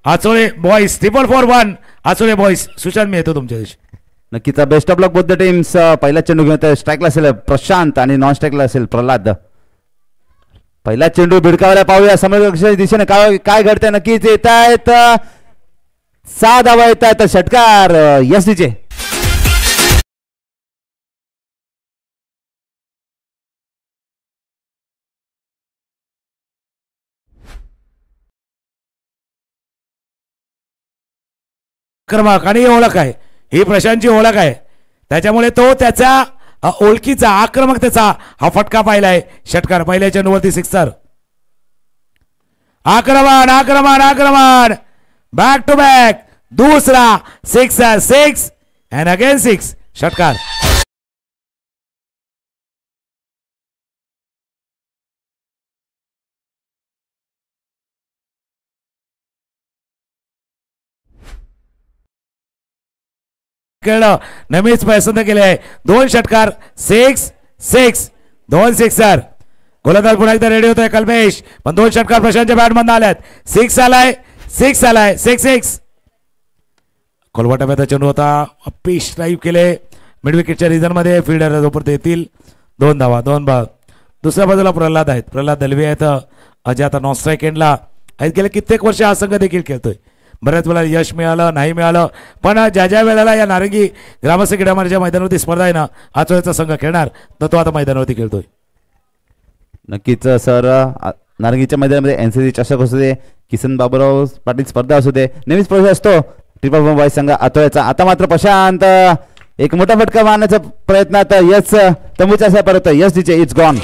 Achole boys 441 Achole boys. Sushant मी येतो तुमच्या दिवशी. नक्कीच best of luck both the teams. पहिला चेंडू घेऊन स्ट्राईकला असेल प्रशांत आणि नॉन स्ट्राईकला असेल प्रल्हाद. पहिला चेंडू भिडकावला पाहूया समोरच्या दिशेने काय घडतंय. नक्कीच येत आहेत 6 धावा येत आहेत. षटकार यशचे. क्रमांक आणि ओळख आहे ही प्रशांतची ओळख आहे त्याच्यामुळे तो त्याचा ओळखीचा आक्रमकतेचा हा फटका पाहिलाय. षटकार पहिल्या चेंडूवरती सिक्सर. आक्रमण आक्रमण आक्रमण बॅक टू बॅक दुसरा सिक्सर 6 अँड अगेन 6 षटकार. खेळणं नेहमीच पसंत केले आहे. 2 षटकार 6 2 सिक्सर. गोलंदाज पुन्हा एकदा रेडी होतोय कल्पेश पण 2 षटकार प्रशांतच्या बॅटमधून आल्यात. 6 आलाय 6 कोलवाटा चेंडू होता. अपीश ड्राईव्ह केले मिड विकेटच्या रिझन मध्ये. फिल्डर जोपर्यंत येतील 2 धावा 2 बाद. दुसऱ्या बाजूला प्रल्हाद आहेत. प्रल्हाद दलवी आहेत. अजय आता नॉन स्ट्राईक एंडला आहेत. गेले कित्येक वर्ष हा संघ देखील खेळतोय. बऱ्याच वेळा यश मिळालं नाही मिळालं पण ज्या वेळेला या नारंगी ग्रामस्थ क्रीडामंडळाच्या मैदानावरती स्पर्धा आहे ना आचोळ्याचा संघ खेळणार तर तो आता मैदानावरती खेळतोय. नक्कीच सर नारंगीच्या मैदानामध्ये NCC चषक असू दे किसन बाबूराव पाटील स्पर्धा असू दे नेहमीच प्रोसेस असतो. ट्रिपल बॉय संघ आचोळ्याचा. आता मात्र प्रशांत एक मोठा फटका मारण्याचा प्रयत्नात यश तंबूच्या असा परत यश तिचे इट्स गॉन.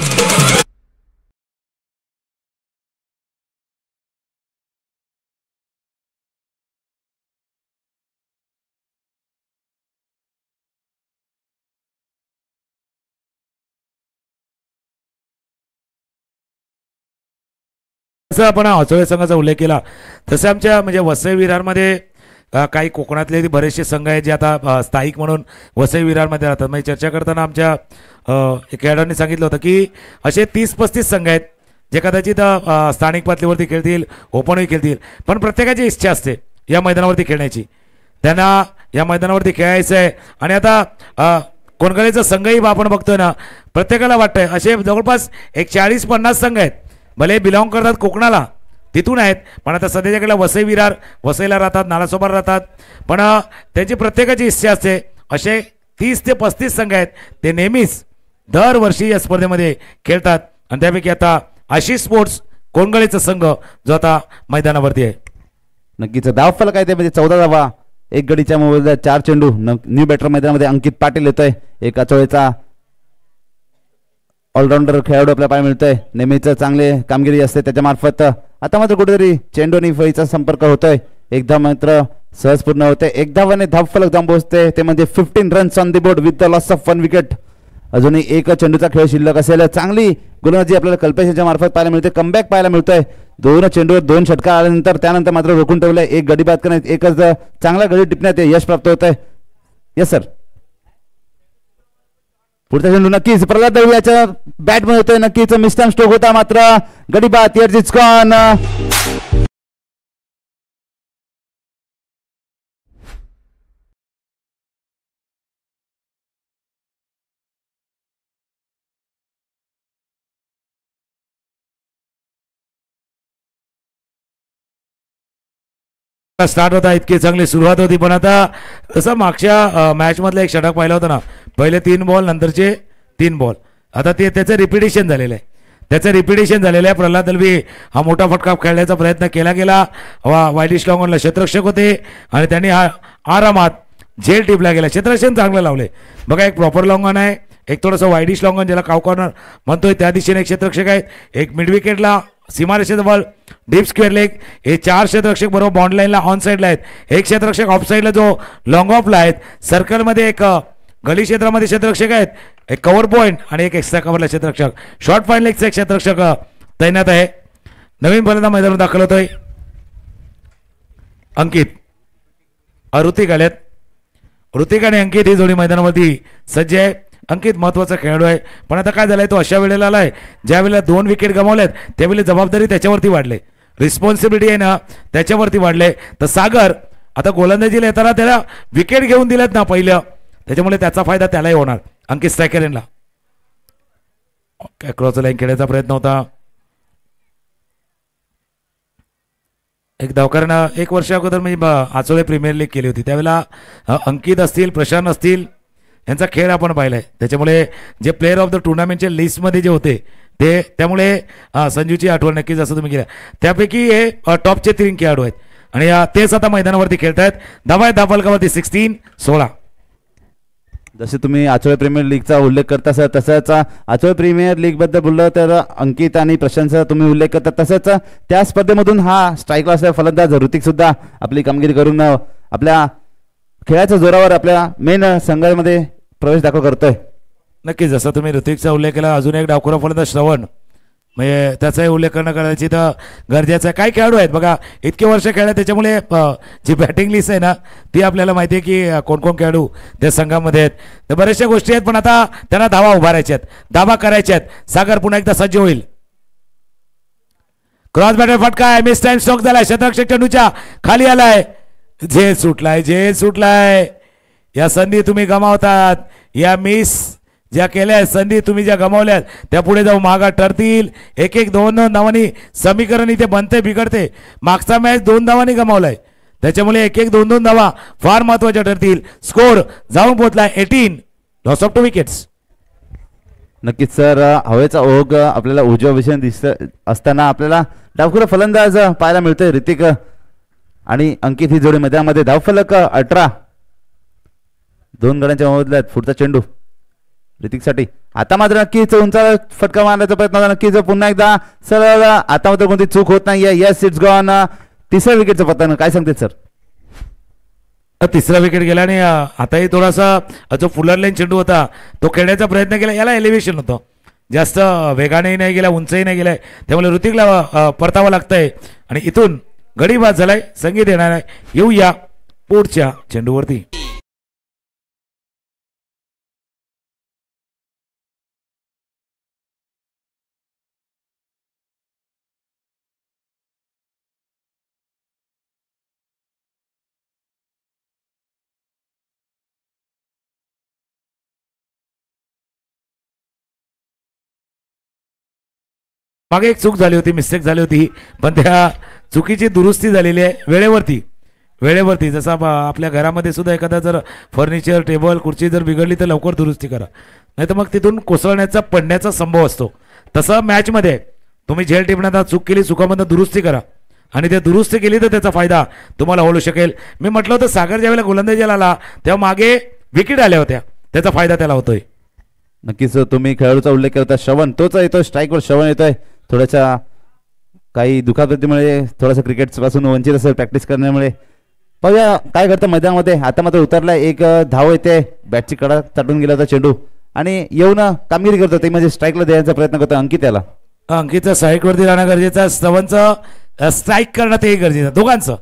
जसं आपण आचोळे संघाचा उल्लेख केला तसे आमच्या म्हणजे वसई विरारमध्ये काही कोकणातले बरेचसे संघ आहेत जे आता स्थायिक म्हणून वसई विरारमध्ये राहतात. म्हणजे चर्चा करताना आमच्या खेळाडूंनी सांगितलं होतं की असे 30-35 संघ आहेत जे कदाचित स्थानिक पातळीवरती खेळतील ओपनही खेळतील पण प्रत्येकाची इच्छा असते या मैदानावरती खेळण्याची. त्यांना या मैदानावरती खेळायचं आहे आणि आता कोणकळेचा संघही आपण बघतोय ना प्रत्येकाला वाटतंय असे जवळपास एक 40-50 संघ आहेत भले बिलॉंग करतात कोकणाला तिथून आहेत पण आता सध्याच्याकडे वसई विरार वसईला राहतात नालासोपार राहतात पण त्यांची प्रत्येकाची इच्छा असते. असे 30 ते 35 संघ आहेत ते नेहमीच दरवर्षी या स्पर्धेमध्ये खेळतात आणि त्यापैकी आता आशिष स्पोर्ट्स कोणगळेचा संघ जो आता मैदानावरती आहे. नक्कीच धावफलक आहे ते म्हणजे 14 धावा 1 गडीच्या मोबाईलला 4 चेंडू. न्यू बॅटर मैदानामध्ये अंकित पाटील येतोय. एक आचोळेचा ऑलराऊंडर खेळाडू आपल्याला पाहायला मिळतोय. नेहमीच चांगले कामगिरी असते त्याच्यामार्फत. आता मात्र कुठेतरी चेंडू आणि फळीचा संपर्क होतोय. एकदा मात्र सहज पूर्ण होते. एक धावाने धावफलक जाऊन पोहोचते ते म्हणजे 15 runs on the board with the loss of 1 wicket. अजूनही 1 चेंडूचा खेळ शिल्लक असेल. चांगली गोलंदाजी आपल्याला कल्पेशच्या मार्फत पाहायला मिळते. कमबॅक पाहायला मिळतोय. 2 चेंडूवर 2 षटकार आल्यानंतर त्यानंतर मात्र रोखून ठेवलंय. 1 गडी बाद करण्यात एकच चांगला गडी टिपण्यात यश प्राप्त होत आहे. Yes sir. पुढचा चेंडू नक्कीच प्रल्हाद दळवीच्या बॅटमध्ये होतोय. नक्कीच मिस्टर स्ट्रोक होता मात्र गडी बाद. Here it's gone. स्टार्ट होता इतकी चांगली सुरुवात होती पण आता जसं मागच्या मॅच मधला एक षटक पाहिला होता ना पहिले 3 बॉल नंतरचे 3 बॉल आता ते त्याचं रिपिटेशन झालेलं आहे. प्रल्हाद दलवी हा मोठा फटका खेळण्याचा प्रयत्न केला गेला. वाईडिश लॉंगॉनला क्षेत्ररक्षक होते आणि त्यांनी हा आरामात झेल टिपला गेला. क्षेत्ररक्षण चांगलं लावले बघा. एक प्रॉपर लॉंगॉन आहे एक थोडंसं वाईडिश लॉंगॉन ज्याला काव कॉर्नर म्हणतोय त्या दिशेने एक क्षेत्ररक्षक आहेत. एक मिड विकेटला सीमारेषेजवळ डीप स्क्वेअर लेग हे 4 क्षेत्ररक्षक बरोबर बॉन्ड लाईनला ऑन साईडला आहेत. एक क्षेत्ररक्षक ऑफ साईडला जो लॉंग ऑफला आहेत. सर्कलमध्ये एक गली क्षेत्रामध्ये क्षेत्ररक्षक आहेत. एक कव्हर पॉईंट आणि एक एक्स्ट्रा कव्हरला क्षेत्ररक्षक. शॉर्ट पॉईंट लेगचा एक क्षेत्ररक्षक तैनात आहे. नवीन फलंदाज मैदानावर दाखल होतोय अंकित. ऋतिक आलेत. ऋतिक आणि अंकित ही जोडी मैदानावरती सज्ज आहे. अंकित महत्वाचा खेळाडू आहे पण आता काय झालंय तो अशा वेळेला आलाय ज्या वेळेला 2 विकेट गमावल्यात त्यावेळेला जबाबदारी त्याच्यावरती वाढले. रिस्पॉन्सिबिलिटी आहे ना त्याच्यावरती वाढले. तर सागर आता गोलंदाजीला येताना त्याला विकेट घेऊन दिलेत ना पहिलं, त्याच्यामुळे त्याचा फायदा त्यालाही होणार. अंकित स्ट्रायकर यांना क्रॉस लाईन खेळायचा प्रयत्न होता. एक धावकऱ्यानं 1 वर्ष अगोदर मी आचोळे प्रीमियर लीग केली होती, त्यावेळेला अंकित असतील, प्रशांत असतील यांचा खेळ आपण पाहिलाय. त्याच्यामुळे जे प्लेअर ऑफ द टुर्नामेंटच्या लिस्टमध्ये जे होते ते, त्यामुळे संजूची आठवण नक्कीच असं तुम्ही केलं. त्यापैकी हे टॉपचे 3 खेळाडू आहेत आणि तेच आता मैदानावरती खेळत आहेत. धावा आहेत धावफलकावरती 16. जसे तुम्ही आचोळे प्रीमियर लीगचा उल्लेख करता सर, तसंच आचोळे प्रीमियर लीग बद्दल बोललं तर अंकित आणि प्रशांतचा तुम्ही उल्लेख करता, तसंच त्या स्पर्धेमधून हा स्ट्राईकला असलेला फलंदाज ऋतिक सुद्धा आपली कामगिरी करून आपल्या खेळाच्या जोरावर आपल्या मेन संघामध्ये प्रवेश दाखल करतोय. नक्कीच जसं तुम्ही ऋतिकचा उल्लेख केला, अजून एक डावखुरा फलंदाज श्रवण, म्हणजे त्याचाही उल्लेख करणं कदाचित गरजेचं आहे. काही खेळाडू आहेत बघा इतके वर्ष खेळले, त्याच्यामुळे जी बॅटिंग लिस्ट आहे ना ती आपल्याला माहिती आहे की कोण कोण खेळाडू त्या संघामध्ये आहेत. तर बऱ्याचशा गोष्टी आहेत, पण आता त्यांना धावा उभारायच्या आहेत, धावा करायच्या आहेत. सागर पुन्हा एकदा सज्ज होईल. क्रॉस बॅटर फटका आहे, मिस टाइम स्ट्रोक झालाय, शतरक्षक चेंडूच्या खाली आलाय, झेल सुटलाय. या संधी तुम्ही गमावतात, या मिस ज्या केल्या संधी तुम्ही ज्या गमावल्यात त्या पुढे जाऊ मागा ठरतील. 1-1 धावांनी समीकरण इथे बनते बिघडते. मागचा मॅच 2 धावांनी गमावलाय, त्याच्यामुळे 1-1 धावा फार महत्वाच्या ठरतील. स्कोर जाऊन पोहोचलाय 18, लॉस ऑफ 2 विकेट्स. नक्कीच सर, हवेचा ओघ आपल्याला उजव्या विषय दिसत असताना आपल्याला डावखुरा फलंदाज पाहायला मिळतोय ऋतिक आणि अंकित ही जोडी मैदानामध्ये. धावफलक 18, 2 गड्यांच्या मोबदल्यात पुढचा चेंडू ऋतिकसाठी. आता मात्र नक्कीच उंचावर फटका मारण्याचा प्रयत्न होता. नक्कीच पुन्हा एकदा सर आता मात्र कोणती चूक होत नाही. Yes, it's gone. 3ऱ्या विकेटचं पतन, काय सांगते सर? 3रा विकेट गेला आणि आताही थोडासा जो फुलर लाईन चेंडू होता तो खेळण्याचा प्रयत्न केला. याला एलिव्हेशन होतं, जास्त वेगानेही नाही गेला, उंचही नाही गेलाय, त्यामुळे ऋतिकला परतावं लागतंय आणि इथून गडी बाद झालाय. संगीत येणार आहे. येऊया पुढच्या चेंडूवरती. मागे एक चूक झाली होती, मिस्टेक झाली होती, पण त्या चुकीची दुरुस्ती झालेली आहे वेळेवरती. जसं आपल्या घरामध्ये सुद्धा एखादा जर फर्निचर, टेबल, खुर्ची जर बिघडली तर लवकर दुरुस्ती करा, नाही तर मग तिथून कोसळण्याचा पडण्याचा संभव असतो. तसं मॅचमध्ये तुम्ही झेल टिपण्यात चूक केली, चुकामधून दुरुस्ती करा आणि ते दुरुस्ती केली तर त्याचा फायदा तुम्हाला होऊ शकेल. मी म्हटलं होतं सागर ज्यावेळेला गोलंदाजीला आला तेव्हा मागे विकेट आल्या होत्या, त्याचा फायदा त्याला होतोय. नक्कीच तुम्ही खेळाडूचा उल्लेख करता, श्रवण तोच येतोय स्ट्राईकवर. श्रवण येतोय, थोड्याशा काही दुखापतीमुळे थोडासा क्रिकेट पासून वंचित असेल प्रॅक्टिस करण्यामुळे. पाहूया काय करतं मैदानामध्ये. आता मात्र उतरला, एक धाव येते, बॅटची कडा चाटून गेला होता चेंडू आणि येऊन कामगिरी करतो, ते म्हणजे स्ट्राईकला द्यायचा प्रयत्न करतो अंकित. याला अंकितचं स्ट्राईकवरती राहणं गरजेचं, श्रवणचं स्ट्राईक करणं तेही गरजेचं, दोघांचं.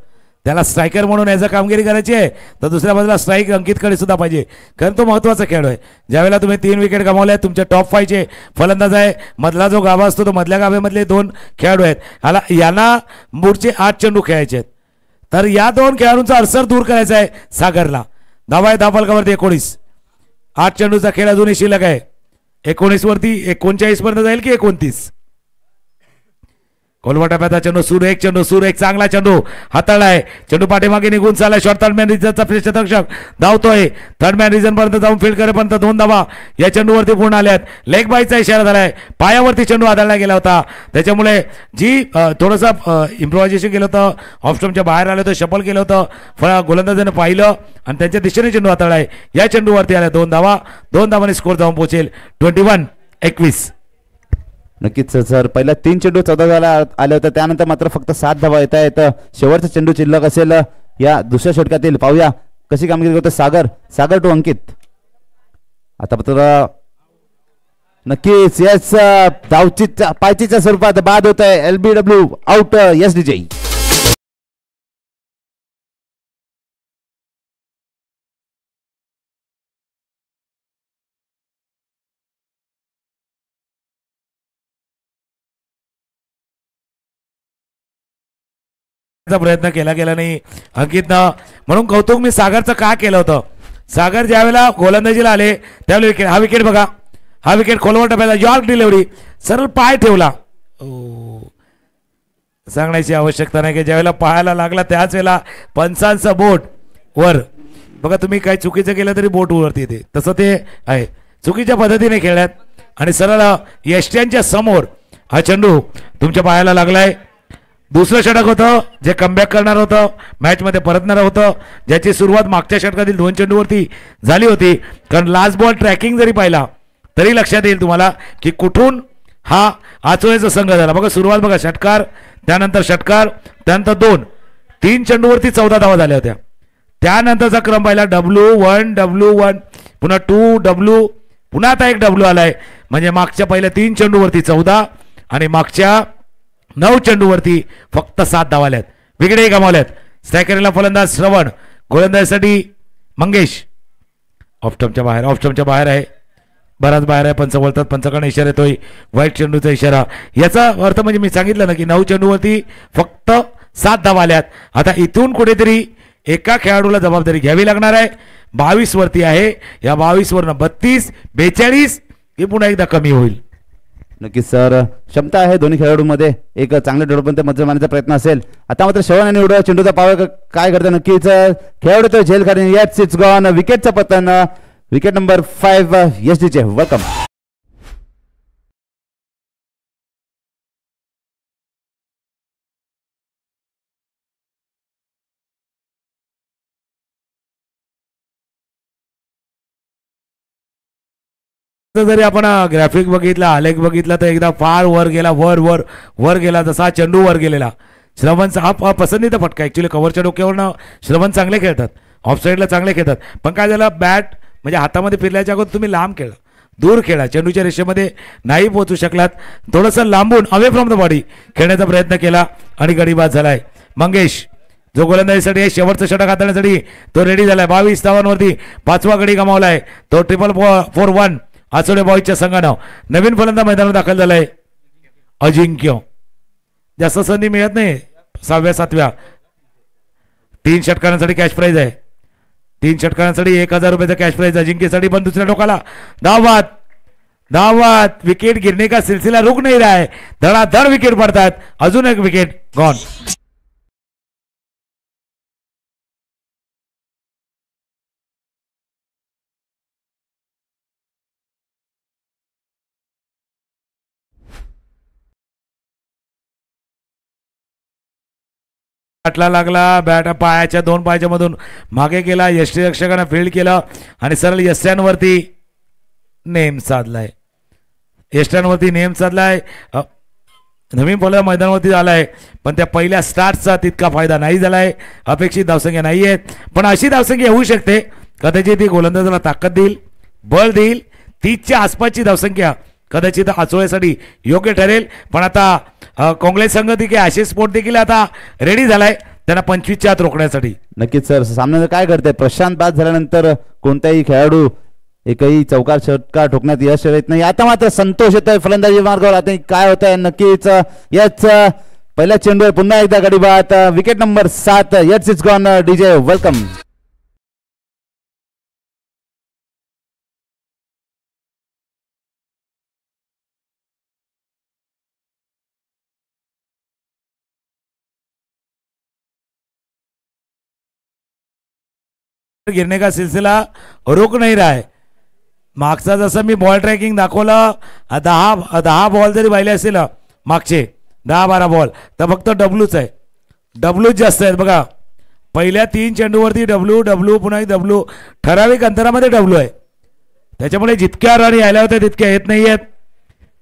त्याला स्ट्रायकर म्हणून याचा कामगिरी करायची आहे तर दुसऱ्या बाजूला स्ट्राईक अंकितकडे सुद्धा पाहिजे, कारण तो महत्त्वाचा खेळाडू आहे. ज्यावेळेला तुम्ही 3 विकेट गमावल्या आहेत, तुमच्या टॉप 5चे फलंदाज आहे, मधला जो गाभा असतो तो मधल्या गाभ्यामधले 2 खेळाडू आहेत, यांना पुढचे 8 चेंडू खेळायचे आहेत. तर या 2 खेळाडूंचा अडसर दूर करायचा आहे सागरला. धावा आहे धावफलकावरती 19, 8 चेंडूचा खेळ अजूनही शिल्लक आहे. 19 वरती 39 पर्यंत जाईल की 29. कोलवाटाप्याचा चेंडू, सूर एक चांगला चेंडू हाताळलाय, चेंडू पाठीमागे निघून चाललाय. शॉर्ट थर्ड मॅन रिझनचा क्षेत्ररक्षक धावतोय, थर्ड मॅन रिझन पर्यंत जाऊन फील्ड करेपर्यंत 2 धावा या चेंडूवरती पूर्ण आल्यात. लेग बायचा इशारा झालाय, पायावरती चेंडू आदळला गेला होता, त्याच्यामुळे जी थोडंसं इम्प्रोव्हायझेशन केलं होतं, ऑफस्टम्पच्या बाहेर आलं होतं, शफल केलं होतं, गोलंदाजाने पाहिलं आणि त्यांच्या दिशेने चेंडू हाताळलाय. या चेंडूवरती आल्या 2 धावा, 2 धावांनी स्कोर जाऊन पोहोचेल 21-21. नक्कीच सर, पहिल्या 3 चेंडू 14 धावा आले होते, त्यानंतर मात्र फक्त 7 धावा येत आहेत. शेवटचा चेंडू शिल्लक असेल या दुसऱ्या षटकातील. पाहूया कशी कामगिरी करतो सागर टू अंकित. आता मात्र नक्कीच यस, धावचीच्या पायचीच्या स्वरूपात बाद होत आहे. LBW out. Yes DJ. प्रयत्न केला गेला नाही अंकितनं, म्हणून कौतुक मी सागरचं का केलं होतं. सागर ज्यावेळेला गोलंदाजीला आले त्यावेळेला विकेट, हा विकेट बघा, हा विकेट खोलवर टप्प्याला यॉर्क डिलिव्हरी, सरळ पाय ठेवला. सांगण्याची आवश्यकता नाही की ज्यावेळेला पायाला लागला त्याच वेळेला पंचांचा बोट वर बघा. तुम्ही काही चुकीचं केलं तरी बोट वरती येते, तसं ते आहे. चुकीच्या पद्धतीने खेळल्यात आणि सरळ यष्ट्यांच्या समोर हा चेंडू तुमच्या पायाला लागलाय. दुसरं षटक होतं जे कमबॅक करणार होतं, मॅचमध्ये परतणार होतं, ज्याची सुरुवात मागच्या षटकातील 2 चेंडूवरती झाली होती. कारण लास्ट बॉल ट्रॅकिंग जरी पाहिला तरी लक्षात येईल तुम्हाला की कुठून हा आचोळेचा संघ झाला. बघा सुरुवात बघा, षटकार, त्यानंतर षटकार, त्यानंतर 2-3 चेंडूवरती 14 धावा झाल्या होत्या. त्यानंतरचा क्रम पाहिला W1 W1 पुन्हा 2 W, पुन्हा आता एक W आलाय. म्हणजे मागच्या पहिल्या 3 चेंडूवरती 14 आणि मागच्या 9 चेंडूवरती फक्त 7 धावा आल्यात. विकेटही गमावल्यात. स्ट्रायकरला फलंदाज श्रवण, गोलंदाजीसाठी मंगेश. ऑफ स्टंपच्या बाहेर आहे, बराच बाहेर आहे. पंच बोलतात, पंचाकडे इशारा येतोय व्हाईट चेंडूचा इशारा. याचा अर्थ म्हणजे मी सांगितलं ना की 9 चेंडूवरती फक्त 7 धावा आल्यात. आता इथून कुठेतरी एका खेळाडूला जबाबदारी घ्यावी लागणार आहे. 22 वरती आहे, या 22 वरनं 32 42 हे पुन्हा एकदा कमी होईल. नक्कीच सर, क्षमता आहे दोन्ही खेळाडूंमध्ये, एक चांगले डेव्हलपमेंट मध्ये मारण्याचा प्रयत्न असेल. आता मात्र श्रवण आणि उडवा चेंडूचा पाव काय करतो नक्कीच खेळाडू तो झेल खाली. येट्स इट्स गॉन, विकेटचं पतन. Wicket number 5 एसडीचे. वेलकम. जरी आपण ग्राफिक बघितला, आलेख बघितला तर एकदा फार वर गेला, वर वर वर गेला, जसा चेंडू वर गेलेला. श्रवणचा हा पसंतीचा फटका. ऍक्च्युली कव्हरच्या डोक्यावरनं श्रवण चांगले खेळतात, ऑफ साईडला चांगले खेळतात, पण काय झालं बॅट म्हणजे हातामध्ये फिरल्याच्या अगोदर तुम्ही लांब खेळला, दूर खेळा, चेंडूच्या रेषेमध्ये नाही पोहोचू शकलात. थोडंसं लांबून अवे फ्रॉम द बॉडी खेळण्याचा प्रयत्न केला आणि गडी बाद झालाय. मंगेश जो गोलंदाजीसाठी शेवटचं षटक हाताळण्यासाठी तो रेडी झालाय. 22 धावांवरती 5वा गडी गमावलाय. तो 4-4-1 आचोडे बॉईजच्या संघानं. नवीन फलंदाज मैदानात दाखल झालाय अजिंक्य. जास्त संधी मिळत नाही 6व्या 7व्या. 3 षटकांसाठी कॅश प्राईज आहे. 3 षटकांसाठी 1000 रुपयाचा कॅश प्राईज अजिंक्यसाठी. पण दुसऱ्या टोकाला धावत विकेट गिरने का सिलसिला रुक नहीं रहा है. धडाधड विकेट पडतात. अजून एक विकेट गॉन. बॅटला लागला, बॅट पायाच्या 2 पायाच्या मधून मागे गेला. यष्टीरक्षकानं फील्ड केलं आणि सरळ यष्ट्यांवरती नेम साधलाय. नवीन फलंदाज मैदानावरती आलाय, पण त्या पहिल्या स्टार्टचा तितका फायदा नाही झालाय. अपेक्षित धावसंख्या नाही आहेत, पण अशी धावसंख्या होऊ शकते कदाचित ती गोलंदाजाला ताकद देईल, बळ देईल. 30च्या आसपासची धावसंख्या कदाचित आचोळ्यासाठी योग्य ठरेल. पण आता काँग्रेस संघ देखील आशिष स्पोर्ट देखील आता रेडी झालाय त्यांना 25च्या आत रोखण्यासाठी. नक्कीच सर, सामन्याचं काय करते प्रशांत बाद झाल्यानंतर कोणताही खेळाडू एकही चौकार षटकार ठोकण्यात यश येत नाही. आता मात्र संतोष येतोय फलंदाजी मार्गावर. आता काय होत आहे नक्कीच याच पहिला चेंडू पुन्हा एकदा गडी बाद. Wicket number 7 Yates it's gone. DJ welcome. गिरने का सिलसिला रोक नाही रहा है. मागचा जसं मी बॉल ट्रॅकिंग दाखवलं, 10 बॉल जरी पाहिले असेल मागचे 10-12 बॉल तर फक्त डब्ल्यूच आहे. डब्ल्यूच जास्त आहेत बघा. पहिल्या 3 चेंडूवरती डब्ल्यू पुन्हा डब्ल्यू, ठराविक अंतरामध्ये डब्ल्यू आहे. त्याच्यामुळे जितक्या रन यायला होत्या तितक्या येत नाही आहेत.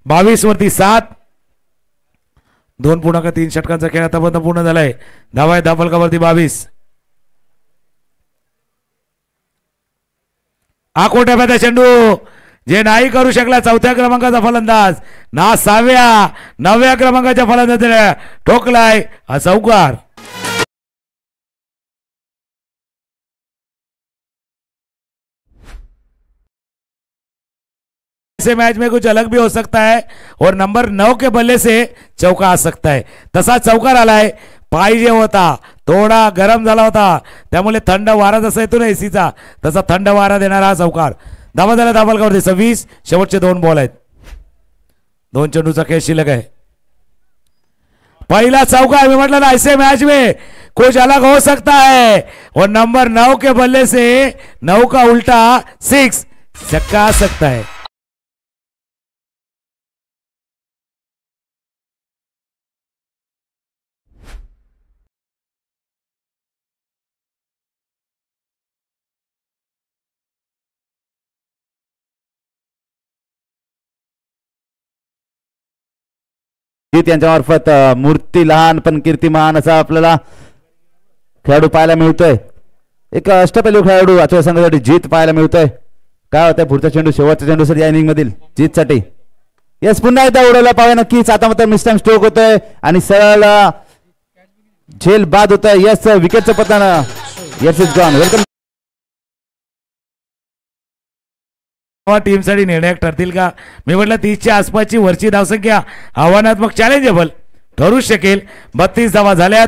22 वरती 7, 2.3 षटकांचा खेळ आतापर्यंत पूर्ण झालाय. धावा आहे धावफलकावरती 22. आकोट्याचा चेंडू जे नाही करू शकला 4थ्या क्रमांकाचा फलंदाज ना 9व्या क्रमांकाच्या फलंदाजाने ठोकलाय हा चौकार. ऐसे मैच में कुछ अलग भी हो सकता है और नंबर 9 के बल्ले से चौका आ सकता है. तसा चौकार आलाय. पाहिजे होता, थोडा गरम झाला होता, त्यामुळे थंड वारा जसा येतो ना एसीचा तसा थंड वारा देणारा हा चौकार. धावा झाला धाबलगावरती 26. शेवटचे 2 बॉल आहेत. 2 चेंडूचा खेळ शिल्लक आहे. पहला चौका मैं मतलब ना ऐसे मैच में कुछ अलग हो सकता है और नंबर 9 के बल्ले से 9 का उल्टा 6 छक्का आ सकता है. जीत यांच्यामार्फत मूर्ती लहान पण कीर्तिमान असा आपल्याला खेळाडू पाहायला मिळतोय. एक अष्टपैलू खेळाडू आजच्या संघासाठी जीत पाहायला मिळतोय. काय होतंय पुढचा चेंडू, शेवटचा चेंडू सर या इनिंग मधील जीतसाठी. यस पुन्हा एकदा उडवला पाहिजे नक्कीच. आता मात्र मिस टाइम स्ट्रोक होतोय आणि सरळ झेल बाद होतोय. यस विकेटचं पतन. Yes is gone. वेलकम. टीमसाठी निर्णायक ठरतील का? मी म्हटलं 30च्या आसपासची वरची धावसंख्या आव्हानात्मक चॅलेंजेबल ठरू शकेल. 32 धावा झाल्यात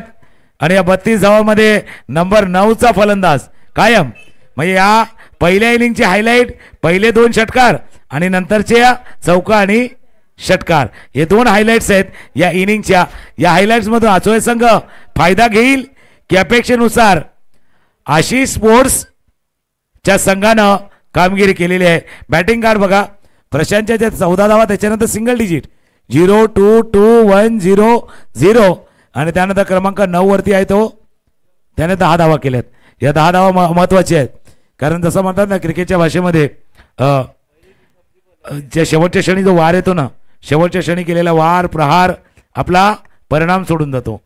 आणि या 32 धावांमध्ये नंबर 9चा फलंदाज कायम. म्हणजे या पहिल्या इनिंगची हायलाइट पहिले 2 षटकार आणि नंतरचे चौका आणि षटकार हे 2 हायलाइट्स आहेत या इनिंगच्या. या हायलाइट्स मधून आचोळे संघ फायदा घेईल की अपेक्षेनुसार आशिष स्पोर्ट्सच्या संघानं कामगिरी केलेली आहे. बॅटिंग कार्ड बघा. प्रशांतच्या ज्या 14 धावा त्याच्यानंतर सिंगल डिजिट 0 2 2 1 0 0 आणि त्यानंतर क्रमांक 9 वरती आहे तो त्याने 10 धावा केल्यात. या 10 धावा महत्वाच्या आहेत कारण जसं म्हणतात ना क्रिकेटच्या भाषेमध्ये जे शेवटच्या क्षणी जो वार येतो ना, शेवटच्या क्षणी केलेला वार प्रहार आपला परिणाम सोडून जातो.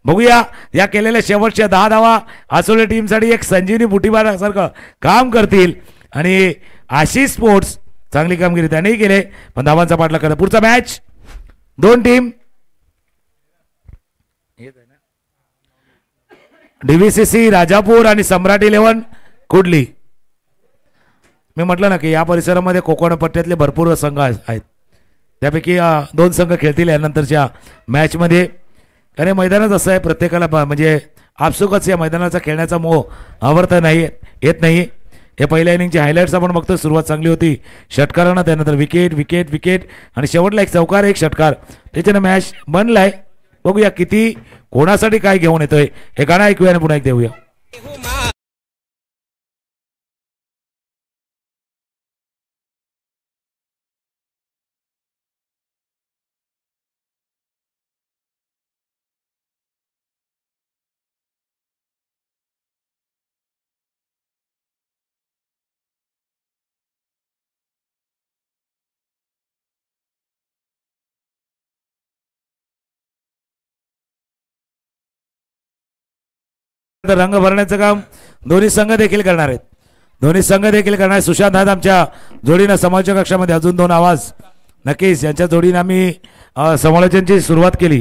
बघूया या केलेल्या शेवटच्या 10 धावा आसोले टीमसाठी एक संजीवनी बुटीबारासारखं काम करतील आणि आशिष स्पोर्ट्स चांगली कामगिरी त्यानेही केले पण धावांचा पाठलाग करत. पुढचा मॅच 2 टीम डीव्हीसीसी राजापूर आणि सम्राट 11 कुडली. मी म्हटलं ना की या परिसरामध्ये कोकण पट्ट्यातले भरपूर संघ आहेत. त्यापैकी 2 संघ खेळतील यानंतरच्या मॅचमध्ये. कारण मैदानच असं आहे प्रत्येकाला म्हणजे आपसुकच या मैदानाचा खेळण्याचा मोह आवडता नाही येत नाही. हे पहिल्या इनिंगची हायलाइट्स आपण बघतो. सुरुवात चांगली होती षटकारानं, त्यानंतर विकेट विकेट विकेट आणि शेवटला एक चौकार एक षटकार त्याच्यानं मॅच बनलाय. बघूया किती कोणासाठी काय घेऊन येतोय हे गाणं ऐकूया आणि पुन्हा एक देऊया. रंग भरण्याचं काम दोन्ही संघ देखील करणार आहेत. दोन्ही संघ देखील करणार. सुशांत आहेत आमच्या जोडीनं समालोचक कक्षामध्ये. अजून 2 आवाज नक्कीच यांच्या जोडीनं आम्ही समालोचनाची सुरुवात केली.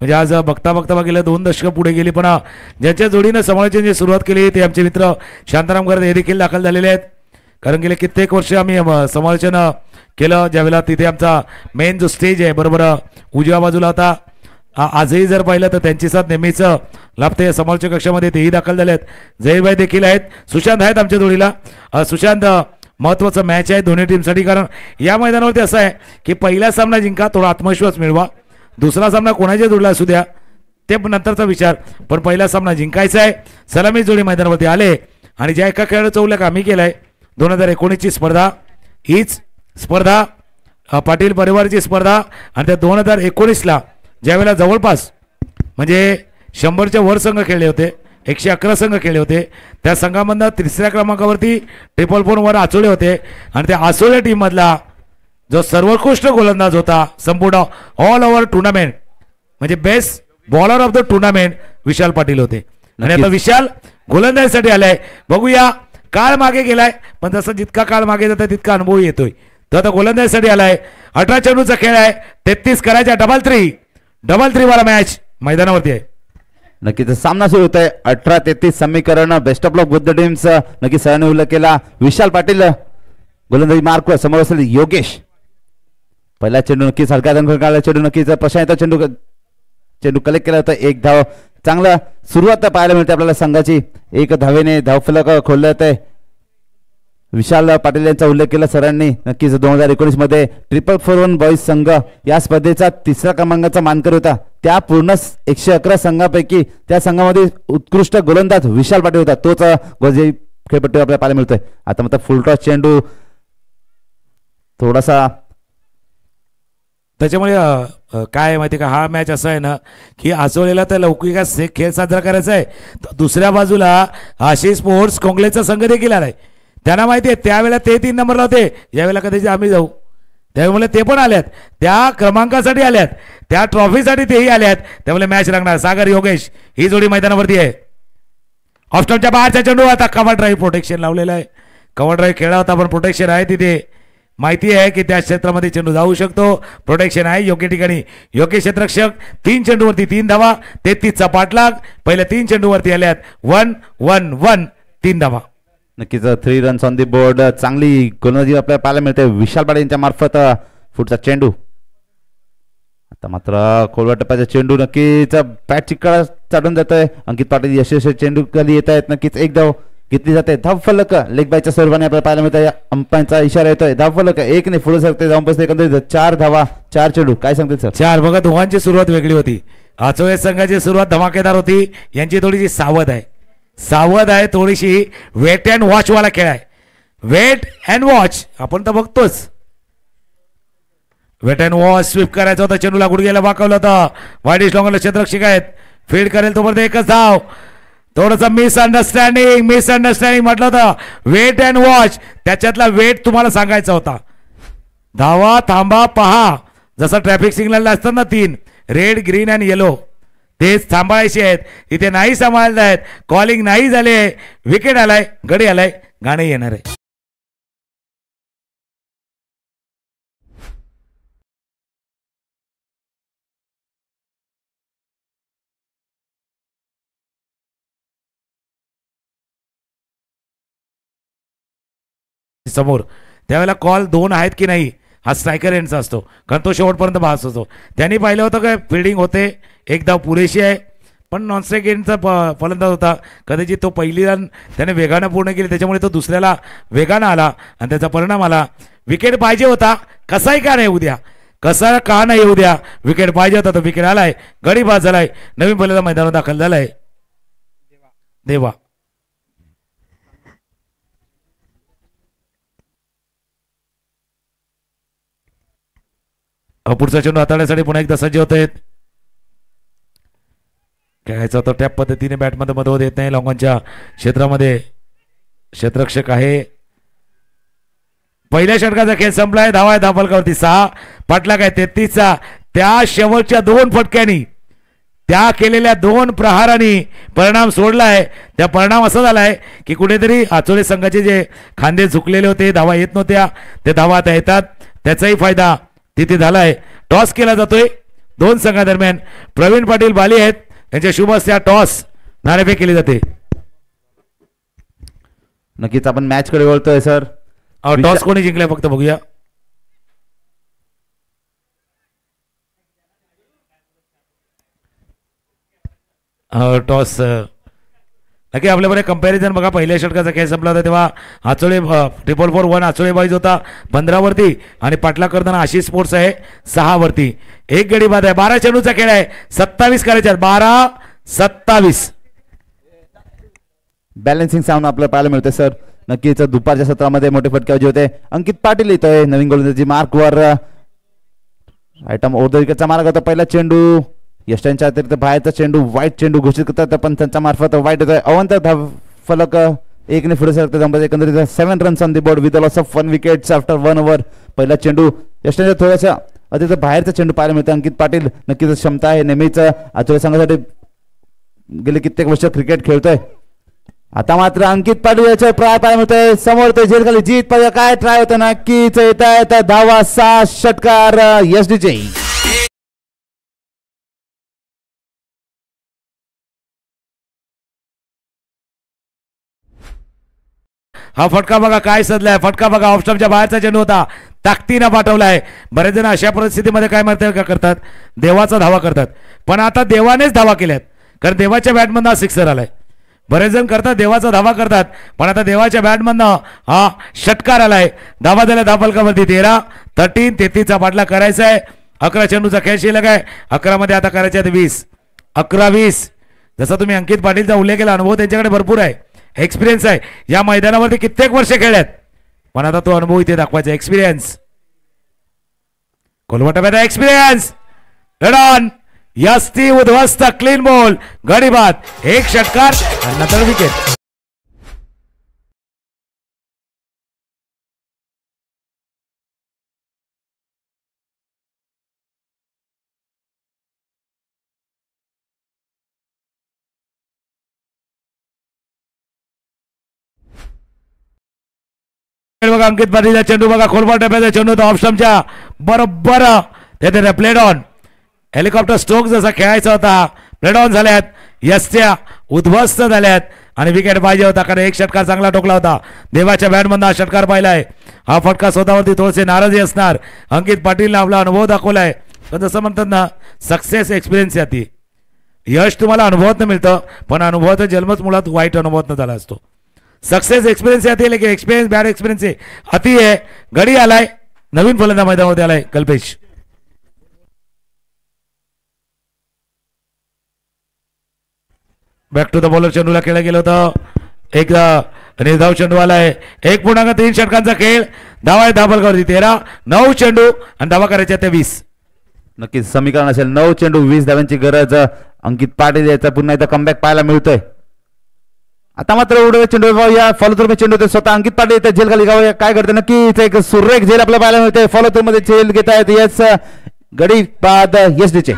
म्हणजे आज बघता बघता बघितलं 2 दशकं पुढे गेली पण ज्यांच्या जोडीनं समालोचनाची सुरुवात केली ते आमचे मित्र शांताराम गर्द हे देखील दाखल झालेले आहेत. कारण गेले कित्येक वर्ष आम्ही समालोचन केलं. ज्यावेळेला तिथे आमचा मेन जो स्टेज आहे बरोबर उजव्या बाजूला होता. आजही जर पाहिलं तर त्यांची साथ नेहमीच लाभते. समालोचक कक्षामध्ये तेही दाखल झाले आहेत. जयभाई देखील आहेत. सुशांत आहेत आमच्या जोडीला. सुशांत महत्त्वाचं मॅच आहे दोन्ही टीमसाठी कारण या मैदानावरती असं आहे की पहिला सामना जिंका, थोडा आत्मविश्वास मिळवा. दुसरा सामना कोणाच्या जोडला असू द्या ते नंतरचा विचार, पण पहिला सामना जिंकायचा आहे. सलामी जोडी मैदानावरती आले आणि ज्या एका खेळाडूचा उल्लेख आम्ही केलाय 2019ची स्पर्धा हीच स्पर्धा पाटील परिवाराची स्पर्धा आणि त्या 2019ला ज्यावेळेला जवळपास म्हणजे 100च्या वर संघ खेळले होते, 111 संघ खेळले होते. त्या संघामधनं 3ऱ्या क्रमांकावरती 444 वर आचोळे होते आणि त्या आचोळे टीम मधला जो सर्वोत्कृष्ट गोलंदाज होता संपूर्ण ऑल ओव्हर टुर्नामेंट म्हणजे best bowler of the tournament Vishal Patil होते. आणि आता विशाल गोलंदाजीसाठी आलाय. बघूया काळ मागे गेलाय पण जसं जितका काळ मागे जातो तितका अनुभव येतोय. तो आता गोलंदाजीसाठी आलाय. 18 चेंडूचा खेळ आहे. 33 करायचा. डबल थ्री वाला मॅच मैदानावरती आहे. नक्कीच सामना सुरू होत आहे. 18-33 समीकरण. Best of luck Buddha teams. नक्कीच सरांनी उल्लेख केला. विशाल पाटील गोलंदाजी मार्क समोर असेल योगेश. पहिला चेंडू नक्कीच हलका चेंडू नक्कीच प्रशांत चेंडू कलेक्ट केला होता. 1 धाव चांगला सुरुवात पाहायला मिळते आपल्याला संघाची. एक धावेने धावफलक खोललं जाते. विशाल पाटील यांचा उल्लेख केला सरांनी. नक्कीच 2019 मध्ये 441 बॉईज संघ या स्पर्धेचा 3रा क्रमांकाचा मानकरी होता. त्या पूर्ण 111 संघापैकी त्या संघामध्ये उत्कृष्ट गोलंदाज विशाल पाटील होता. तोच खेळपट्टी आपल्याला पाहायला मिळतोय. आता मात्र फुलटॉस चेंडू थोडासा त्याच्यामुळे काय माहिती का, हा मॅच असा आहे ना की आचोळेला तर लौकिक खेळ साजरा करायचा आहे. दुसऱ्या बाजूला आशिष स्पोर्ट्स कोंगलेचा संघ देखील आलाय. त्यांना माहिती आहे त्यावेळेला ते 3 नंबरला होते, यावेळेला कदाचित आम्ही जाऊ. त्यामुळे ते पण आल्यात, त्या क्रमांकासाठी आल्यात, त्या ट्रॉफीसाठी तेही आल्यात. त्यामुळे मॅच लागणार. सागर योगेश ही जोडी मैदानावरती आहे. ऑफस्टॉपच्या बाहेरचा चेंडू. आता कव्हर ड्राईव्ह प्रोटेक्शन लावलेलं आहे. कव्हर ड्राईव्ह खेळला होता पण प्रोटेक्शन आहे तिथे. माहिती आहे की त्या क्षेत्रामध्ये चेंडू जाऊ शकतो. प्रोटेक्शन आहे योग्य ठिकाणी. योग्य क्षेत्ररक्षक. 3 चेंडूवरती 3 धावा. 33चा पाठलाग. पहिल्या 3 चेंडूवरती आल्यात. 1-1-1 3 धावा. नक्कीच 3 रन्स ऑन दी बोर्ड. चांगली गोलंदाजी आपल्याला पाहायला मिळते विशाल पाटील यांच्या मार्फत. फुटचा चेंडू. आता मात्र खोलवा टप्प्याचा चेंडू नक्कीच बॅट चिकळा चढून जातोय. अंकित पाटील यशस्वी चेंडू खाली येत आहेत. नक्कीच एक धाव घेतली जाते. धावफलक लेग बायच्या स्वरूपाने आपल्याला पाहायला मिळतं. अंपायरचा इशारा येतोय. धावफलक 1 ने पुढे सरकते. जाऊन बसते. एकंदरीत 4 धावा 4 चेंडू. काय सांगतील सर? 4. बघा दोघांची सुरुवात वेगळी होती. आचोळे संघाची सुरुवात धमाकेदार होती. यांची थोडीशी सावध आहे थोडीशी. वेट अँड वॉच वाला खेळ आहे. वेट अँड वॉच आपण तर बघतोच. वेट अँड वॉच स्वीप करायचा होता. चेंडूला गुडघ्याला वाकवलं होतं. वाईडिश लॉंगला क्षेत्ररक्षक आहेत. फीड करेल तोपर्यंत एकच धाव. थोडंसं मिसअंडरस्टँडिंग म्हटलं होतं. वेट अँड वॉच त्याच्यातला वेट तुम्हाला सांगायचा होता. धावा थांबा पहा. जसं ट्रॅफिक सिग्नल असतात ना 3 रेड ग्रीन अँड येलो, तेच सांभाळायचे आहेत. इथे नाही सांभाळत आहेत. कॉलिंग नाही झाले. विकेट आलाय, गडी आलाय, गाणे येणार आहे. समोर त्यावेळेला कॉल 2 आहेत की नाही हा स्ट्रायकर एंडचा असतो, कारण तो शेवटपर्यंत भास असतो. त्यांनी पाहिलं होतं काय फिल्डिंग होते. एक धाव पुरेशी आहे. पण नॉन स्ट्राईक एंडचा फलंदाज होता. कदाचित तो पहिली रन त्याने वेगानं पूर्ण केली, त्याच्यामुळे तो दुसऱ्याला वेगानं आला आणि त्याचा परिणाम आला. विकेट पाहिजे होता. कसाही का नाही उद्या, कसा का नाही उद्या विकेट पाहिजे होता. तो विकेट आलाय. गडी बाद झालाय. नवीन फलंदाज मैदानात दाखल झालाय देवा. पुढचा चेंडू हाताळण्यासाठी पुन्हा एकदा सज्ज होत आहेत. खेळायचं होतं त्या पद्धतीने. बॅटमध्ये मधोमध येत नाही. लॉंगॉनच्या क्षेत्रामध्ये क्षेत्ररक्षक आहे. पहिल्या षटकाचा खेळ संपलाय. धावा आहे धावफलकावरती 6. पाठलाग आहे 33चा. त्या शेवटच्या 2 फटक्यांनी, त्या केलेल्या 2 प्रहारांनी परिणाम सोडलाय. त्या परिणाम असा झालाय की कुठेतरी आचोळे संघाचे जे खांदे झुकलेले होते, धावा येत नव्हत्या, ते धावा आता येतात. त्याचाही फायदा तिथे झालाय. टॉस केला जातोय 2 संघादरम्यान. प्रवीण पाटील बाली आहेत. त्यांच्या शुभ हस्ते टॉस नाणेफेक केली जाते. नक्कीच आपण मॅच कडे वळतोय सर. टॉस कोणी जिंकलाय फक्त बघूया. टॉस नक्की आपल्याकडे कंपॅरिझन बघा. पहिल्या षटकाचा खेळ संपला होता तेव्हा आचोळे 444-1 आचोळे बॉईज होता 15 वरती आणि पाटला करताना आशिष स्पोर्ट्स आहे 6 वरती. एक गडी बाद आहे. 12 चेंडूचा खेळ आहे. 27 करायचे. 12-27 बॅलन्सिंग साऊंड आपल्याला पाहायला मिळते सर. नक्कीच दुपारच्या सत्रामध्ये मोठे फटके होते. अंकित पाटील येतोय नवीन गोलंदाजी मार्कवर. आयटम ओरदरीकरचा मार्ग होता. पहिला चेंडू यष्टांच्या अतिरिक्त बाहेरचा चेंडू वाईट चेंडू घोषित करतात, पण त्यांच्या मार्फत वाईट होतोय. अवंत फलक 1 ने पुढे सरकते. एकंदरीत 7 runs on the board with loss of 1 wickets after 1 over. पहिला चेंडू यष्टांच्या थोड्याशा अतिरिक्त बाहेरचा चेंडू पाहायला मिळतो. अंकित पाटील नक्कीच क्षमता आहे. नेहमीच आचोळे संघासाठी गेले कित्येक वर्ष क्रिकेट खेळतोय. आता मात्र अंकित पाटील याच्या ट्राय पाहायला मिळतोय. समोर ते जेल खाली जीत पाहिजे. काय ट्राय होतं नक्कीच येत आहे. धावा 6 षटकार एसडीचे. हा फटका बघा काय सदलाय. फटका बघा ऑफस्टॉपच्या बाहेरचा चेंडू होता. ताकदीनं पाठवलाय. बरेच जण अशा परिस्थितीमध्ये काय म्हणतात का करतात, देवाचा धावा करतात. पण आता देवानेच धावा केल्यात, कारण देवाच्या बॅटमधनं हा सिक्सर आलाय. बरेच जण करतात देवाचा धावा करतात, पण आता देवाच्या बॅटमधनं हा षटकार आलाय. धावा झाल्या धावफलकावरती 13, 13, 33चा पाठला करायचा आहे. 11 चेंडूचा खेळ शिल्लक आहे. 11 मध्ये आता करायचे आहेत 20, 11-20. जसा तुम्ही अंकित पाटीलचा उल्लेख केला, अनुभव त्यांच्याकडे भरपूर आहे, एक्सपिरियन्स आहे. या मैदानावरती कित्येक वर्ष खेळल्यात, पण आता तो अनुभव इथे दाखवायचा. एक्सपिरियन्स कोलवटा एक्सपिरियन्स. रन यस्ती उद्ध्वस्त, क्लीन बॉल, गडी बाद, एक षटकार आणि नंतर विकेट. बघा अंकित पाटीलचा चेंडू, बघा खोलबॉल टप्प्याचा चेंडू तो ऑफस्टमच्या बरोबर तेथे प्लेड ऑन. हेलिकॉप्टर स्ट्रोक जसा खेळायचा होता, प्लेड ऑन झाल्यात, यस्त्या उद्ध्वस्त झाल्यात आणि विकेट पाहिजे होता, कारण एक षटकार चांगला टोकला होता. देवाच्या बॅटमधून हा षटकार पाहिलाय. हा फटका स्वतःवरती थोडेसे नाराजी असणार. अंकित पाटीलने आपला अनुभव दाखवलाय, पण जसं म्हणतात ना, सक्सेस एक्सपिरियन्स याती. यश तुम्हाला अनुभवातून मिळतं, पण अनुभवाचा जन्मच मुळात वाईट अनुभवातून झाला असतो. सक्सेस एक्सपिरियन्स आती है, लेकिन एक्सपिरियन्स बैड एक्सपिरियन्स से आती है. गडी आलाय, नवीन फलंदाज मैदानामध्ये आलाय Kalpesh. Back to the bowler, चेंडूला खेळलं गेलं होतं. एक निर्धाव चेंडू आलाय. 1.3 षटकांचा खेळ. धावा आहे धावफलकावरती 13, 9 चेंडू आणि धावा करायच्या त्या 20. नक्कीच समीकरण असेल 9 चेंडू 20 धावांची गरज. अंकित पाटील याचा पुन्हा एकदा कमबॅक पाहायला मिळतोय. आता मात्र उडवे चेंडू या फॉलो थ्रू चेंडू होते स्वतः अंकित पाटील येते झेल खाली गाव काय करते नक्कीच एक सुरेख झेल आपल्याला पाहायला मिळते. फॉलो थ्रू मध्ये झेल घेत आहेत यस गडी बाद यस डीचे.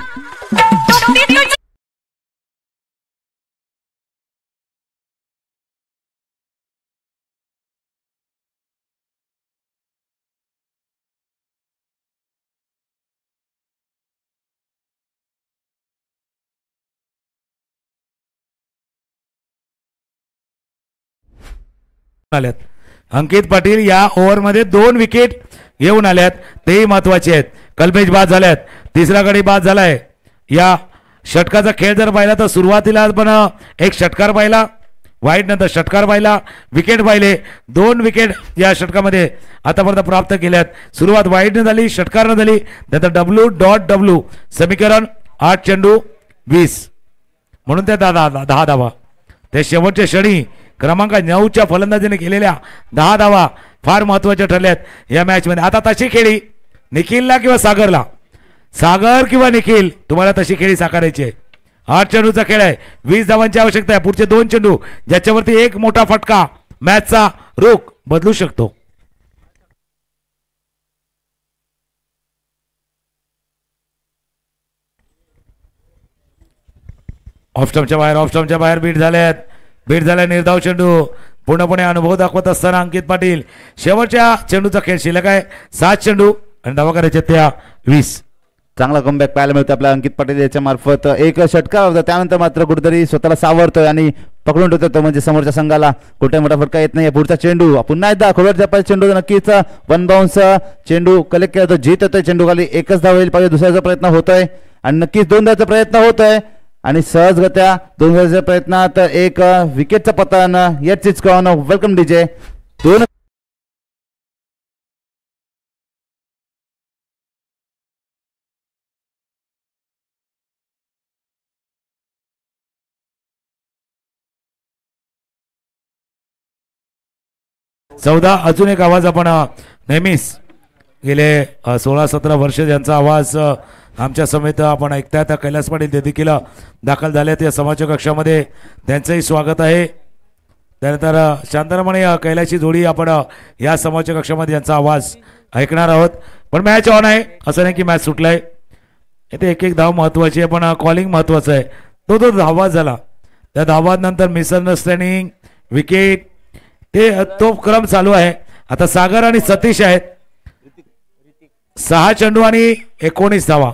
अंकित पाटील या ओव्हर मध्ये 2 विकेट घेऊन आल्यात, तेही महत्वाचे आहेत. कल्पेश बाद झाल्यात, तिसरा गडी बाद झालाय. या षटकाचा खेळ जर पाहिला तर सुरुवातीला पण एक षटकार पाहिला, वाईट नंतर षटकार पाहिला, विकेट पाहिले. 2 विकेट या षटकामध्ये आतापर्यंत प्राप्त केल्यात. सुरुवात वाईट न झाली, षटकार न झाली, नंतर W.W समीकरण 8 चेंडू 20 म्हणून त्या 10 धावा. ते शेवटच्या क्षणी क्रमांक 9च्या फलंदाजीने केलेल्या 10 धावा फार महत्वाच्या ठरल्यात या मॅच मध्ये. आता तशी खेळी निखिलला किंवा सागरला, सागर किंवा निखिल तुम्हाला तशी खेळी साकारायची आहे. 8 चेंडूचा खेळ आहे, 20 धावांची आवश्यकता आहे. पुढचे 2 चेंडू ज्याच्यावरती एक मोठा फटका मॅचचा रुख बदलू शकतो. ऑफस्टमच्या बाहेर बीट झाल्यात. बीट झाल्या निर्धाव चेंडू. पूर्णपणे अनुभव दाखवत असताना अंकित पाटील शेवटच्या चेंडूचा खेळ शिल्लक आहे. 7 चेंडू आणि धावा करायच्या त्या 20. चांगला कमबॅक पाहायला मिळतो आपल्या अंकित पाटील याच्या मार्फत. एक षटकार होता, त्यानंतर मात्र कुठेतरी स्वतःला सावरतोय आणि पकडून ठेवतो, म्हणजे समोरच्या संघाला कुठे मोठा फटका येत नाही. पुढचा चेंडू पुन्हा एकदा खोलवर चेंडू नक्कीच 1 बाउन्स चेंडू कलेक्ट केला, जीत होतोय चेंडू खाली. एकच धाव येईल पाहिजे, दुसऱ्याचा प्रयत्न होतोय आणि नक्कीच 2 धावाचा प्रयत्न होतोय आणि सहजगत्या 2 धावाच्या प्रयत्नात एक विकेटचा पतन. Eight चिचकॉन welcome DJ. 2 14 अजून एक आवाज आपण नेहमीच गेले 16-17 वर्ष ज्यांचा आवाज आमच्या समेत आपण ऐकतायत, कैलास पाटील ते देखील दाखल झालेत या समाजच्या कक्षामध्ये. त्यांचंही स्वागत आहे. त्यानंतर शांतरमणे कैलाशी जोडी आपण या समाजच्या कक्षामध्ये यांचा आवाज ऐकणार आहोत. पण मॅच ऑन आहे, असं नाही की मॅच सुटलाय. इथे एक धाव महत्वाची आहे, पण कॉलिंग महत्वाचं आहे. तो धावा झाला, त्या धावानंतर मिसअंडरस्टँडिंग, विकेट, ते तो क्रम चालू आहे. आता सागर आणि सतीश आहेत. 6 चेंडू आणि 19 धावा.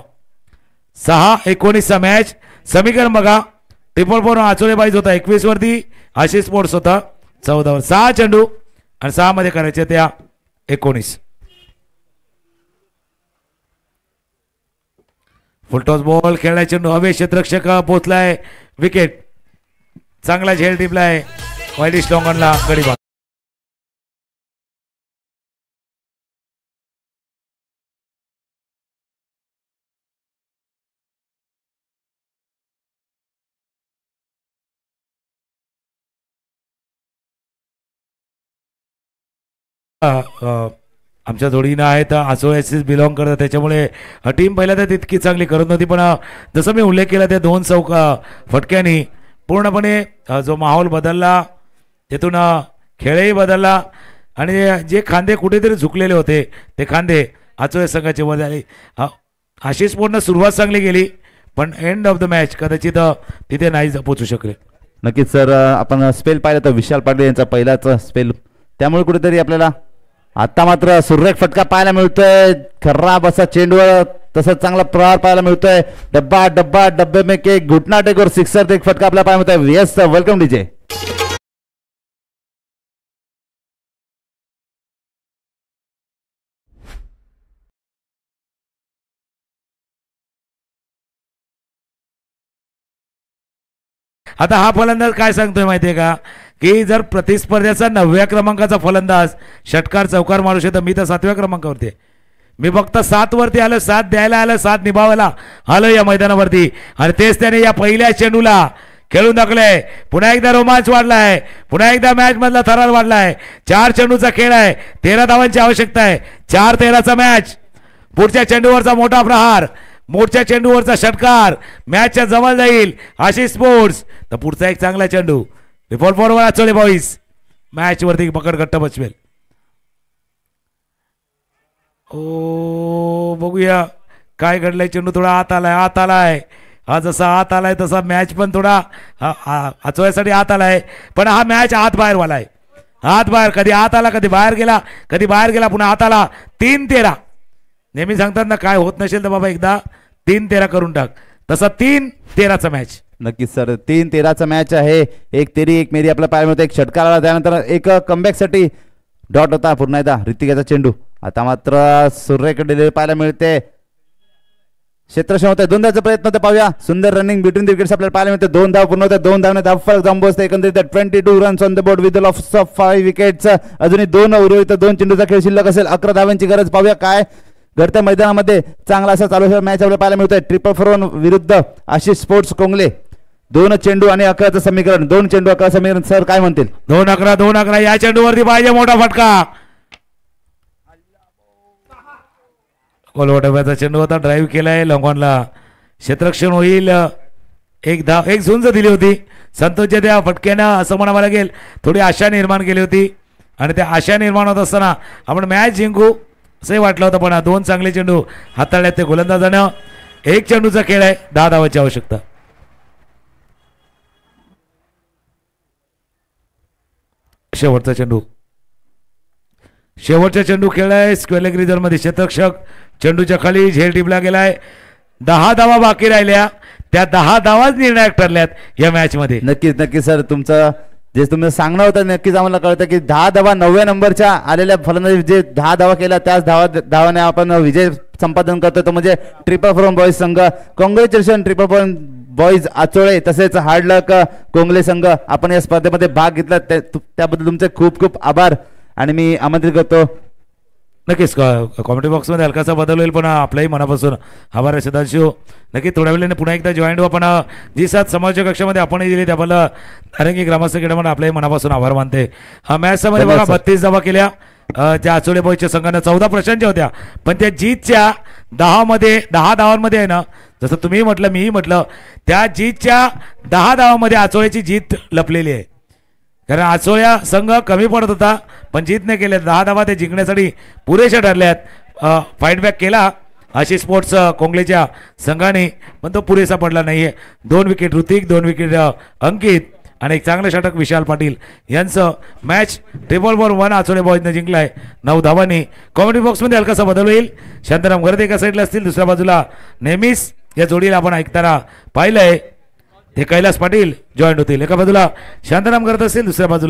6-19 मॅच. समीकरण बघा, 4-4 आचोले बाईज होता, 21 वरती आशिष स्पोर्ट्स होता 14 वर. 6 चेंडू आणि 6 मध्ये करायचे त्या 19. फुलटॉस बॉल खेळलाय चेंडू हवे क्षेत्ररक्षक पोहोचलाय विकेट चांगला झेल टिपलाय वाईडिश लॉंगॉनला गडी भाग आमच्या जोडीनं आहेत आसोएसिस बिलॉंग करतात त्याच्यामुळे टीम पहिल्या तर तितकी चांगली करत नव्हती पण जसं मी उल्लेख केला त्या 2 फटक्यांनी पूर्णपणे जो माहोल बदलला तिथून खेळही बदलला आणि जे खांदे कुठेतरी झुकलेले होते ते खांदे आसोएस संघाचे वर झाले. आशिष पूर्ण सुरुवात चांगली गेली पण एंड ऑफ द मॅच कदाचित तिथे नाही पोहोचू शकले. नक्कीच सर आपण स्पेल पाहिलं तर विशाल पाटील यांचा पहिलाच स्पेल त्यामुळे कुठेतरी आपल्याला आता मात्र सुरेख फटका पाहायला मिळतोय खराब असा चेंडूवर तसंच चांगला प्रहार पाहायला मिळतोय डब्बा डब्बा डब्बे में के घुटना टेक और सिक्सर एक फटका आपल्याला पाहायला मिळतोय. Yes welcome DJ. आता हा फलंदाज काय सांगतोय माहितीये का की जर प्रतिस्पर्ध्याचा 9व्या क्रमांकाचा फलंदाज षटकार चौकार मारू शकतो मी तर 7व्या क्रमांकावरती मी फक्त 7 वरती आलो 7 द्यायला आलो 7 निभावायला आलो या मैदानावरती आणि तेच त्याने या पहिल्या चेंडूला खेळून दाखवलंय. पुन्हा एकदा रोमांच वाढलाय पुन्हा एकदा मॅच मधला थरार वाढलाय. 4 चेंडूचा खेळ आहे 13 धावांची आवश्यकता आहे 4-13चा मॅच. पुढच्या चेंडूवरचा मोठा प्रहार मोठच्या चेंडूवरचा षटकार मॅचच्या जवळ जाईल आशिष स्पोर्ट्स तर पुढचा एक चांगला चेंडू रिफॉल फॉरवर्ड आचोळे बॉईज मॅच वरती पकड घट्ट बसवेल. ओ बघूया काय घडलंय चेंडू थोडा आत आलाय हा जसा आत आलाय तसा मॅच पण थोडा आचोळ्यासाठी आत आलाय पण हा मॅच आत बाहेर वालाय आत बाहेर कधी आत आला कधी बाहेर गेला पुन्हा आत आला 3-13 नेहमी सांगतात ना काय होत नसेल तर बाबा एकदा 3-13 करून टाक तसा 3-13चा मॅच. नक्कीच सर 3-13चा मॅच आहे. एक तेरी एक मेरी आपला पाहायला मिळतो एक षटकार आला त्यानंतर एक कमबॅक साठी डॉट होता पुन्हा एकदा ऋतिकाचा चेंडू आता मात्र सूर्यकडे डिलिव्हरी पाहायला मिळते क्षेत्ररक्षण होते 2 धावाचा प्रयत्न होता पाहूया सुंदर रनिंग बिटवीन द विकेट्स आपल्याला पाहायला मिळते 2 धाव पूर्ण होते 2 धावने धाव फरक जाऊन बसते एकंदरीत 22 runs on the board with loss of 5 wickets. अजूनही 2 उर्वरित 2 चेंडूचा खेळ शिल्लक असेल 11 धावांची गरज. पाहूया काय घडत्या मैदानामध्ये चांगला असा चालू मॅच आपल्याला पाहायला मिळतोय. 4-4 विरुद्ध आशिष स्पोर्ट्स कोंगले 2 चेंडू आणि 11चं समीकरण 2 चेंडू 11 समीकरण सर काय म्हणतील 2-11 या चेंडूवरती पाहिजे मोठा फटका. कोलवटव्याचा चेंडू होता ड्राईव्ह केलाय लॉंगॉनला क्षेत्ररक्षण होईल. एक झुंज दिली होती संतोषच्या त्या फटक्यानं असं म्हणावं लागेल थोडी आशा निर्माण केली होती आणि त्या आशा निर्माण होत असताना आपण मॅच जिंकू असंही वाटलं होतं पण 2 चांगले चेंडू हाताळल्यात ते गोलंदाजानं. 1 चेंडूचा खेळ आहे 10 धावांची आवश्यकता. शेवटचा चेंडू खेळलाय स्क्वेअर लेग रिझर्व्ह मध्ये क्षेत्ररक्षक चेंडूच्या खाली झेल टिपला गेलाय 10 धावा बाकी राहिल्या त्या 10 धावाच निर्णायक ठरल्यात या मॅच मध्ये. नक्कीच सर तुमचं जे तुम्ही सांगणं होतं नक्कीच आम्हाला कळतं की 10 धावा 9व्या नंबरच्या आलेल्या फलंदाजी जे 10 धावा केल्या त्याच धावाने आपण विजय संपादन करतो तो म्हणजे 4-4 बॉईज संघ. कॉंग्रॅच्युलेशन 4-4 बॉईज आचोळे तसेच हार्ड लक कोंगले संघ आपण या स्पर्धेमध्ये भाग घेतला त्याबद्दल तुमचे खूप खूप आभार आणि मी आमंत्रित करतो. नक्कीच कॉमेंट्री बॉक्समध्ये हलकासा बदल होईल पण आपल्याही मनापासून आभार आहे सदाशिव. नक्की थोड्या वेळाने पुन्हा एकदा जॉईन होऊ आपण जी साथ समाजच्या कक्षामध्ये आपणही दिली त्याबद्दल नारंगी ग्रामस्थ क्रीडामध्ये आपल्याही मनापासून आभार मानते. हा मॅच मध्ये बघा 32 धावा केल्या त्या आचोळे बॉईजच्या संघानं 14 प्रश्नांच्या होत्या पण त्या जीतच्या 10 धावांमध्ये आहे ना जसं तुम्ही म्हटलं मीही म्हटलं त्या जीतच्या 10 धावांमध्ये आचोळ्याची जीत लपलेली आहे कारण आचोळ्या संघ कमी पडत होता पण जीत नाही केल्या 10 धावा ते जिंकण्यासाठी पुरेशा ठरल्यात. फाईटबॅक केला आशिष स्पोर्ट्स कोंगलेच्या संघाने पण तो पुरेसा पडला नाहीये. 2 विकेट ऋतिक 2 विकेट अंकित आणि एक चांगलं षटक विशाल पाटील यांचं. मॅच 4-1 आचोळे बॉईजने जिंकलाय 9 धावांनी. कॉमेंट्री बॉक्समध्ये हलकासा बदल होईल शांताराम गर्दे एका साईडला असतील दुसऱ्या बाजूला नेहमीच या जोडीला आपण ऐकताना पाहिलंय ते कैलास पाटील जॉईंट होतील. एका बाजूला शांताराम करत असतील दुसऱ्या बाजूला